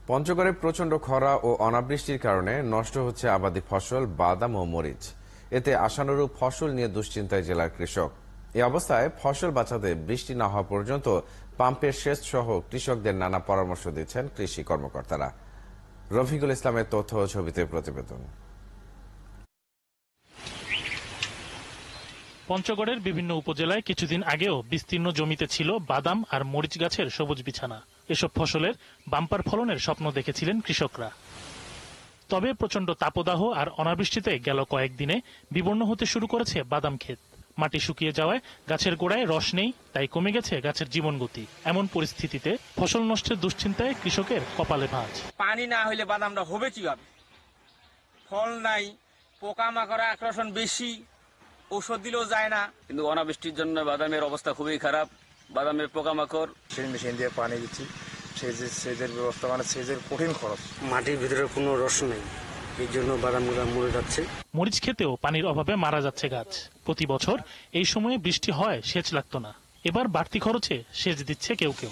পঞ্চগড়ে প্রচণ্ড খরা ও অনাবৃষ্টির কারণে নষ্ট হচ্ছে আবাদি ফসল বাদাম ও মরিচ। এতে আশানুরূপ ফসল নিয়ে দুশ্চিন্তায় জেলার কৃষক। এ অবস্থায় ফসল বাঁচাতে বৃষ্টি না হওয়া পর্যন্ত পাম্পের সেচ সহ কৃষকদের নানা পরামর্শ দিচ্ছেন কৃষি কর্মকর্তারা। রফিকুল ইসলামের তথ্য ও ছবিতে প্রতিবেদন। পঞ্চগড়ের বিভিন্ন উপজেলায় কিছুদিন আগেও বিস্তীর্ণ জমিতে ছিল বাদাম আর মরিচ গাছের সবুজ বিছানা। এসব ফসলের বাম্পার ফলনের স্বপ্ন দেখেছিলেন কৃষকরা। তবে প্রচণ্ড তাপদাহ আর অনাবৃষ্টিতে গেল কয়েকদিনে বিবর্ণ হতে শুরু করেছে বাদাম ক্ষেত। মাটি শুকিয়ে যাওয়ায় গাছের গোড়ায় রস নেই, তাই কমে গেছে গাছের জীবন গতি। এমন পরিস্থিতিতে ফসল নষ্টের দুশ্চিন্তায় কৃষকের কপালে ভাঁজ। পানি না হইলে বাদামটা হবে কিভাবে? ফল নাই, পোকামাকড় আকর্ষণ বেশি, ওষুধ দিলেও যায় না। কিন্তু অনাবৃষ্টির জন্য বাদামের অবস্থা খুবই খারাপ। বাদামের পোকামাকড়, মেশিন দিয়ে পানি দিচ্ছি, সেচের ব্যবস্থা, মানে সেচের কঠিন খরচ। মাটির ভিতরে কোনো রস নেই, এই জন্য বাদামগুলো মরে যাচ্ছে। মরিচ খেতেও পানির অভাবে মারা যাচ্ছে গাছ। প্রতি বছর এই সময়ে বৃষ্টি হয়, সেচ লাগতো না। এবার বাড়তি খরচে সেচ দিচ্ছে কেউ কেউ।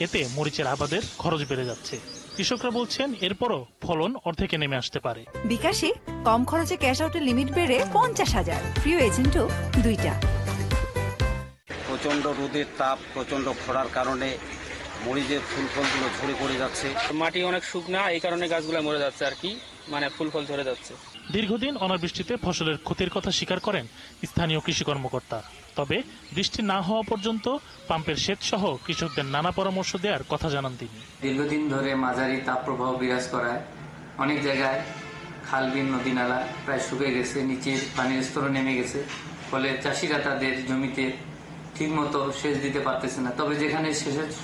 এতে মরিচের আবাদের খরচ বেড়ে যাচ্ছে। কৃষকরা বলছেন এরপরও ফলন অর্ধেকে নেমে আসতে পারে। বিকাশে কম খরচে ক্যাশ আউটের লিমিট বেড়ে 50,000, প্রিয় এজেন্টও 2টা। প্রচন্ড রোদের তাপ, প্রচন্ড খরার কারণে মরিচের ফুল ফলগুলো ঝরে পড়ে যাচ্ছে। মাটি অনেক শুকনা, এই কারণে গাছগুলো মরে যাচ্ছে আর কি, মানে ফুল ফল ঝরে যাচ্ছে। দীর্ঘদিন অনাবৃষ্টিতে ফসলের ক্ষতির কথা স্বীকার করেন স্থানীয় কৃষি কর্মকর্তা। তবে বৃষ্টি না হওয়া পর্যন্ত পাম্পের সেচ সহ কৃষকদের নানা পরামর্শ দেওয়ার কথা জানান তিনি। দীর্ঘদিন ধরে মাঝারি তাপপ্রবাহ বিরাজ করায় অনেক জায়গায় খাল বিল নদী নালা প্রায় শুকিয়ে গেছে, নিচের পানির স্তর নেমে গেছে। ফলে চাষিরা তাদের জমিতে ঠিকমতো সেচ দিতে পারতেছে না। তবে যেখানে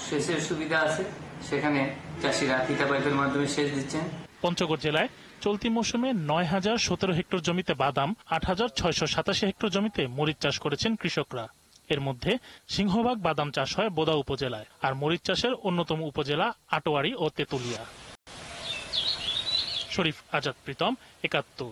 সেচের সুবিধা আছে সেখানে চাষিরা ফিতা পাইপের মাধ্যমে সেচ দিচ্ছেন। পঞ্চগড় জেলায় চলতি মৌসুমে 9,017 হেক্টর জমিতে বাদাম, 8,687 হেক্টর জমিতে মরিচ চাষ করেছেন কৃষকরা। এর মধ্যে সিংহভাগ বাদাম চাষ হয় বোদা উপজেলায়, আর মরিচ চাষের অন্যতম উপজেলা আটোয়ারী ও তেতুলিয়া। শরীফ আজাদ প্রীতম, 71।